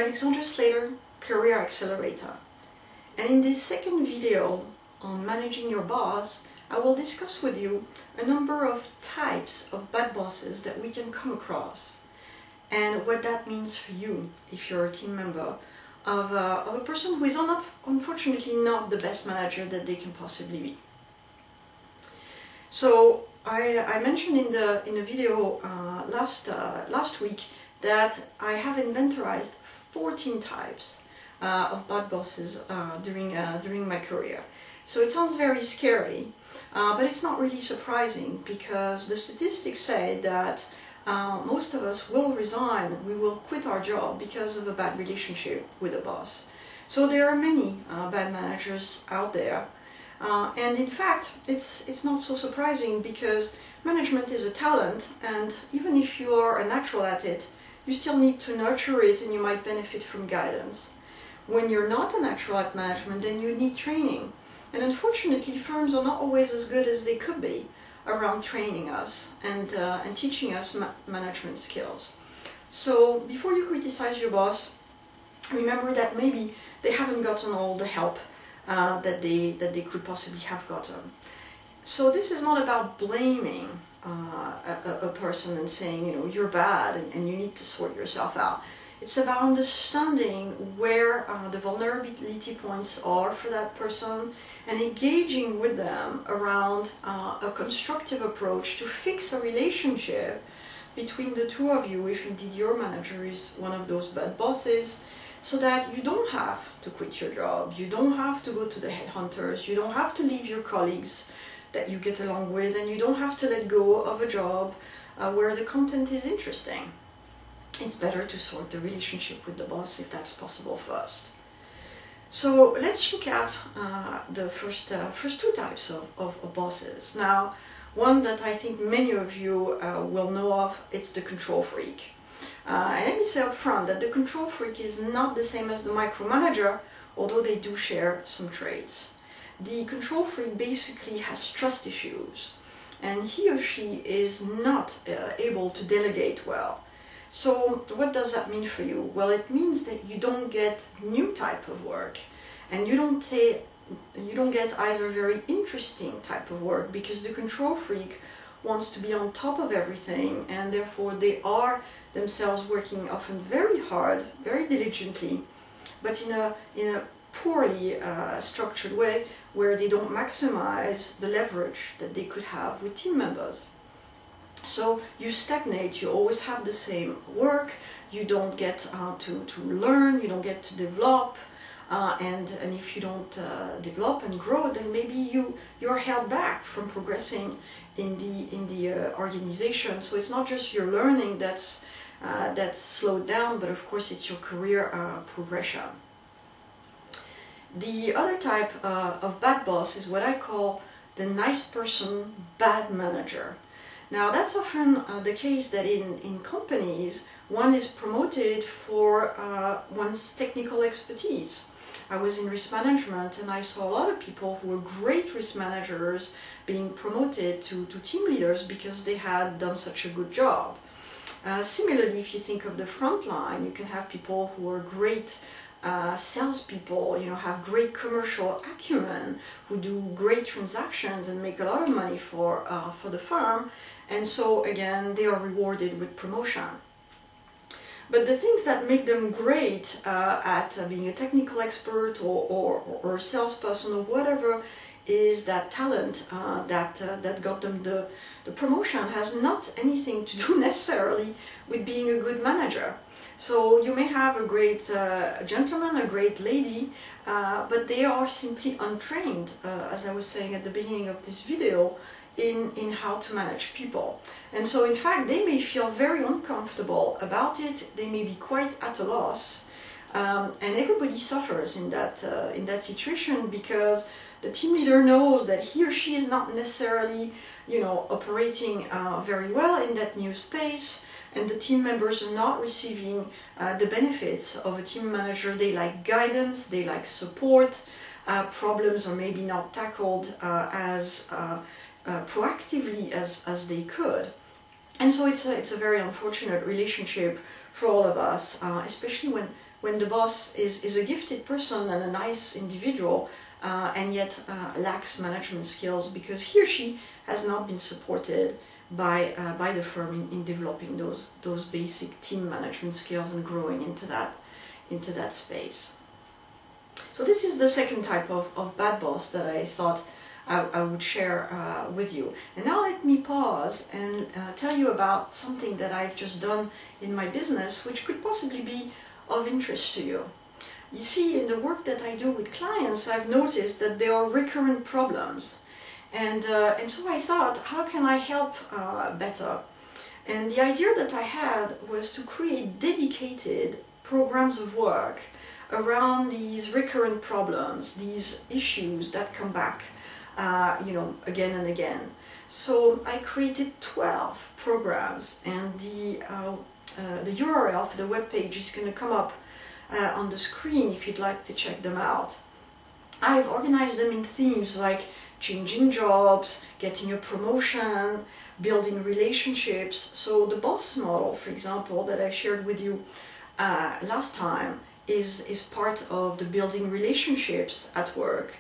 Alexandra Sleator, Career Accelerator, and in this second video on managing your boss, I will discuss with you a number of types of bad bosses that we can come across and what that means for you if you're a team member of a person who is unfortunately not the best manager that they can possibly be. So I mentioned in the video last week that I have inventorized 14 types of bad bosses during my career. So it sounds very scary, but it's not really surprising because the statistics say that most of us will resign, we will quit our job because of a bad relationship with a boss. So there are many bad managers out there. And in fact, it's not so surprising because management is a talent, and even if you are a natural at it, you still need to nurture it and you might benefit from guidance. When you're not a natural at management, then you need training. And unfortunately, firms are not always as good as they could be around training us and teaching us management skills. So before you criticize your boss, remember that maybe they haven't gotten all the help that they could possibly have gotten. So this is not about blaming a person and saying, you know, you're bad and you need to sort yourself out. It's about understanding where the vulnerability points are for that person and engaging with them around a constructive approach to fix a relationship between the two of you, if indeed your manager is one of those bad bosses, so that you don't have to quit your job, you don't have to go to the headhunters, you don't have to leave your colleagues that you get along with, and you don't have to let go of a job where the content is interesting. It's better to sort the relationship with the boss if that's possible first. So let's look at the first two types of bosses. Now, one that I think many of you will know of, it's the control freak. And let me say up front that the control freak is not the same as the micromanager, although they do share some traits. The control freak basically has trust issues, and he or she is not able to delegate well. So what does that mean for you? Well, it means that you don't get new type of work, and you don't get either very interesting type of work, because the control freak wants to be on top of everything, and therefore they are themselves working often very hard, very diligently, but in a poorly structured way where they don't maximize the leverage that they could have with team members. So you stagnate, you always have the same work, you don't get to learn, you don't get to develop, and if you don't develop and grow, then maybe you're held back from progressing in the organization. So it's not just your learning that's slowed down, but of course it's your career progression. The other type of bad boss is what I call the nice person bad manager. Now that's often the case that in companies one is promoted for one's technical expertise. I was in risk management and I saw a lot of people who were great risk managers being promoted to team leaders because they had done such a good job. Similarly, if you think of the front line, you can have people who are great salespeople, you know, have great commercial acumen, who do great transactions and make a lot of money for the firm, and so again they are rewarded with promotion. But the things that make them great at being a technical expert or a salesperson or whatever is that talent that got them the promotion has not anything to do necessarily with being a good manager. So you may have a great gentleman, a great lady, but they are simply untrained, as I was saying at the beginning of this video, in how to manage people. And so in fact they may feel very uncomfortable about it, they may be quite at a loss, and everybody suffers in that situation, because the team leader knows that he or she is not necessarily, you know, operating very well in that new space, and the team members are not receiving the benefits of a team manager. They like guidance, they like support, problems are maybe not tackled as proactively as they could. And so it's a very unfortunate relationship for all of us, especially when the boss is a gifted person and a nice individual, and yet lacks management skills because he or she has not been supported by the firm in developing those basic team management skills and growing into that space. So this is the second type of bad boss that I thought I would share with you. And now let me pause and tell you about something that I've just done in my business, which could possibly be of interest to you. You see, in the work that I do with clients, I've noticed that there are recurrent problems. And so I thought, how can I help better? And the idea that I had was to create dedicated programs of work around these recurrent problems, these issues that come back, again and again. So I created 12 programs, and the URL for the web page is going to come up on the screen if you'd like to check them out. I've organized them in themes like changing jobs, getting a promotion, building relationships. So the boss model, for example, that I shared with you last time is part of the building relationships at work.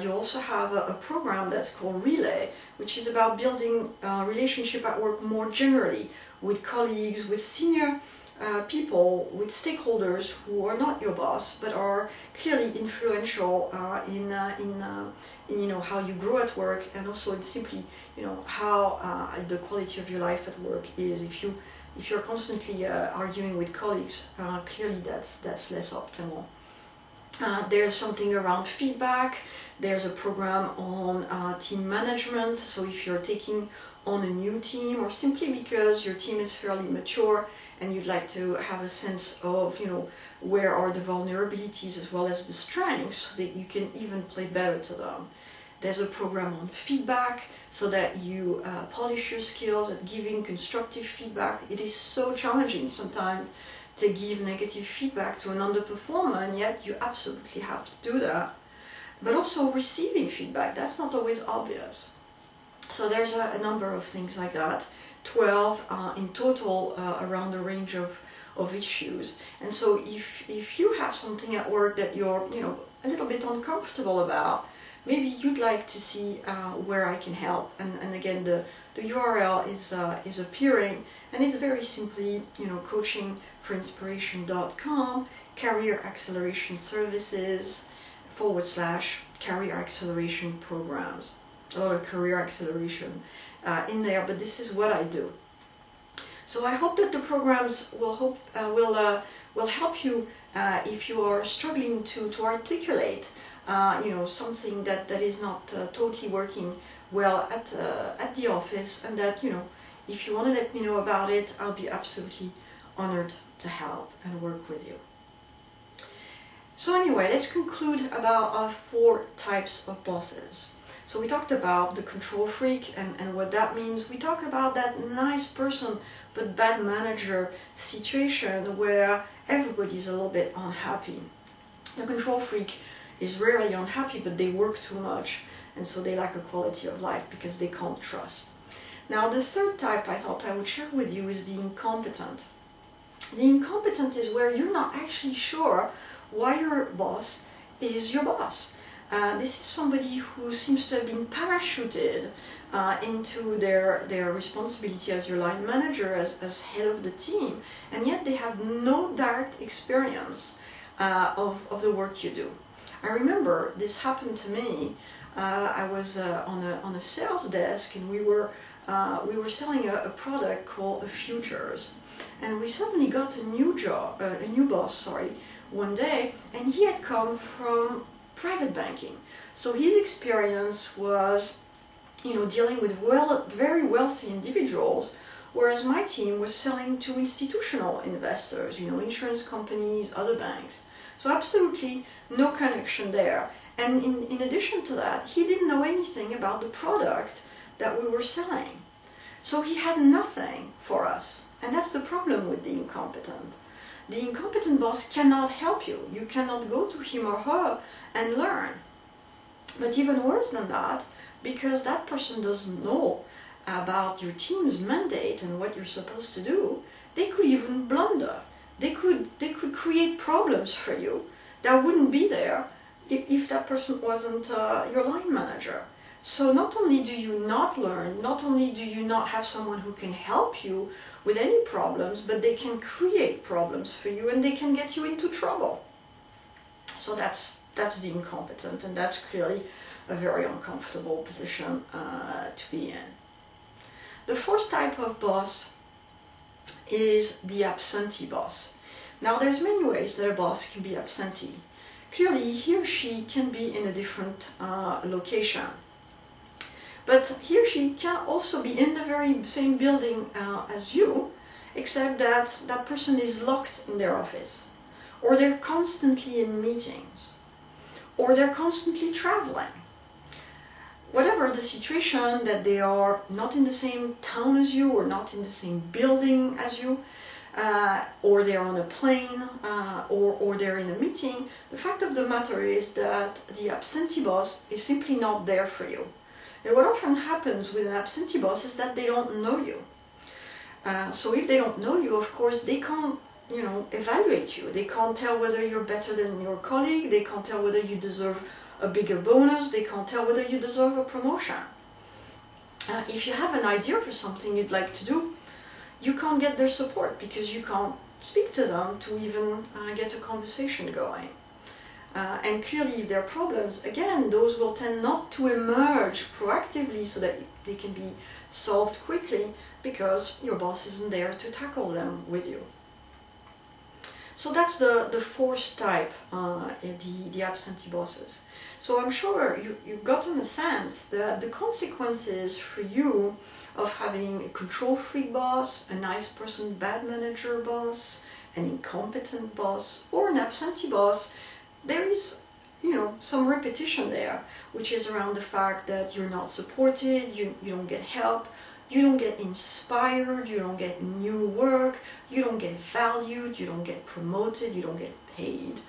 You also have a program that's called Relay, which is about building relationship at work more generally with colleagues, with senior people, with stakeholders who are not your boss but are clearly influential in how you grow at work, and also in simply how the quality of your life at work is. If you're constantly arguing with colleagues, clearly that's less optimal. There's something around feedback. There's a program on team management. So if you're taking on a new team, or simply because your team is fairly mature and you'd like to have a sense of where are the vulnerabilities as well as the strengths, so that you can even play better to them. There's a program on feedback, so that you polish your skills at giving constructive feedback. It is so challenging sometimes to give negative feedback to an underperformer, and yet you absolutely have to do that. But also receiving feedback, that's not always obvious. So there's a number of things like that, 12 in total around a range of issues. And so if you have something at work that you're a little bit uncomfortable about, maybe you'd like to see where I can help. And again, the URL is appearing, and it's very simply coachingforinspiration.com, career acceleration services / career acceleration programs. A lot of career acceleration in there, but this is what I do. So I hope that the programs will help you if you are struggling to articulate something that is not totally working well at the office, and that if you want to let me know about it, I'll be absolutely honored to help and work with you. So anyway, let's conclude about our 4 types of bosses. So we talked about the control freak and what that means. We talked about that nice person but bad manager situation where everybody's a little bit unhappy. The control freak is rarely unhappy, but they work too much, and so they lack a quality of life because they can't trust. Now the third type I thought I would share with you is the incompetent. The incompetent is where you're not actually sure why your boss is your boss. This is somebody who seems to have been parachuted into their responsibility as your line manager, as head of the team, and yet they have no direct experience of the work you do. I remember this happened to me. I was on a sales desk, and we were selling a product called futures, and we suddenly got a new boss, one day, and he had come from private banking. So his experience was, dealing with very wealthy individuals, whereas my team was selling to institutional investors, insurance companies, other banks. So absolutely no connection there. And in addition to that, he didn't know anything about the product that we were selling. So he had nothing for us. And that's the problem with the incompetent. The incompetent boss cannot help you. You cannot go to him or her and learn. But even worse than that, because that person doesn't know about your team's mandate and what you're supposed to do, they could even blunder. they could create problems for you that wouldn't be there if that person wasn't your line manager. So not only do you not learn, not only do you not have someone who can help you with any problems, but they can create problems for you and they can get you into trouble. So that's the incompetent, and that's clearly a very uncomfortable position to be in. The fourth type of boss is the absentee boss. Now there's many ways that a boss can be absentee. Clearly he or she can be in a different location. But he or she can also be in the very same building as you, except that that person is locked in their office, or they're constantly in meetings, or they're constantly traveling. Whatever the situation, that they are not in the same town as you, or not in the same building as you, or they're on a plane, or they're in a meeting, the fact of the matter is that the absentee boss is simply not there for you. And what often happens with an absentee boss is that they don't know you. So if they don't know you, of course, they can't, evaluate you. They can't tell whether you're better than your colleague. They can't tell whether you deserve a bigger bonus. They can't tell whether you deserve a promotion. If you have an idea for something you'd like to do, you can't get their support because you can't speak to them to even get a conversation going. And clearly, if there are problems, again, those will tend not to emerge proactively so that they can be solved quickly, because your boss isn't there to tackle them with you. So that's the fourth type, the absentee bosses. So I'm sure you've gotten a sense that the consequences for you of having a control freak boss, a nice person bad manager boss, an incompetent boss, or an absentee boss, there is, some repetition there, which is around the fact that you're not supported, you don't get help, you don't get inspired, you don't get new work, you don't get valued, you don't get promoted, you don't get paid.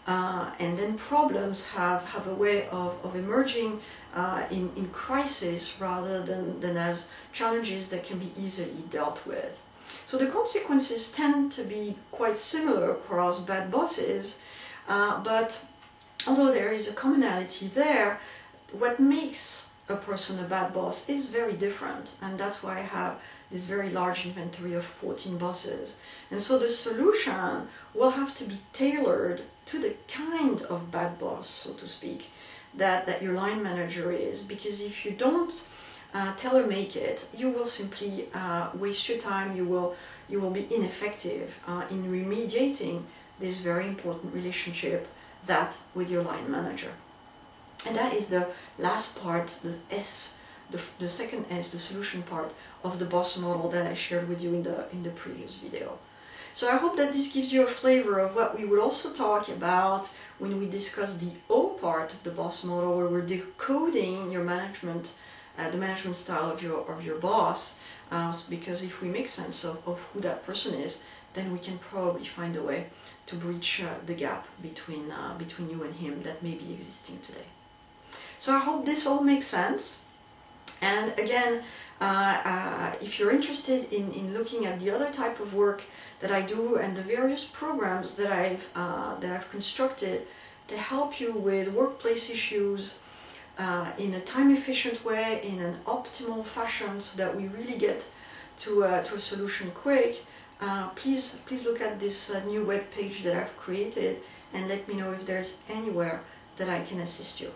And then problems have a way of emerging in crisis rather than as challenges that can be easily dealt with. So the consequences tend to be quite similar across bad bosses, but although there is a commonality there, what makes a person a bad boss is very different, and that's why I have this very large inventory of 14 bosses. And so the solution will have to be tailored to the kind of bad boss, so to speak, that your line manager is, because if you don't tailor-make it, you will simply waste your time, you will be ineffective in remediating this very important relationship with your line manager. And that is the last part, the S, the second S, the solution part of the boss model that I shared with you in the previous video. So I hope that this gives you a flavor of what we would also talk about when we discuss the O part of the boss model, where we're decoding your management, the management style of your boss, because if we make sense of who that person is, then we can probably find a way to breach the gap between you and him that may be existing today. So I hope this all makes sense. And again, if you're interested in looking at the other type of work that I do and the various programs that I've constructed to help you with workplace issues in a time-efficient way, in an optimal fashion, so that we really get to a solution quick, please look at this new web page that I've created and let me know if there's anywhere that I can assist you.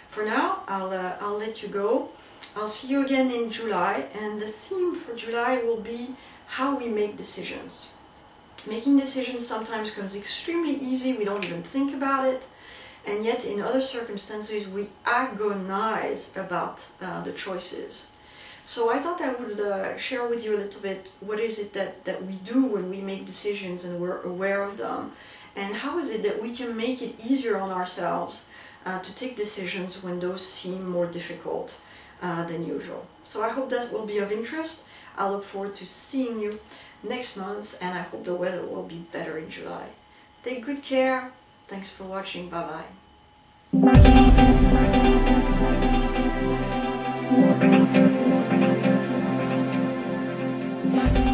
For now, I'll let you go. I'll see you again in July, and the theme for July will be how we make decisions. Making decisions sometimes comes extremely easy, we don't even think about it, and yet in other circumstances we agonize about the choices. So I thought I would share with you a little bit what is it that we do when we make decisions and we're aware of them, and how is it that we can make it easier on ourselves to take decisions when those seem more difficult than usual. So I hope that will be of interest. I look forward to seeing you next month, and I hope the weather will be better in July. Take good care. Thanks for watching. Bye bye.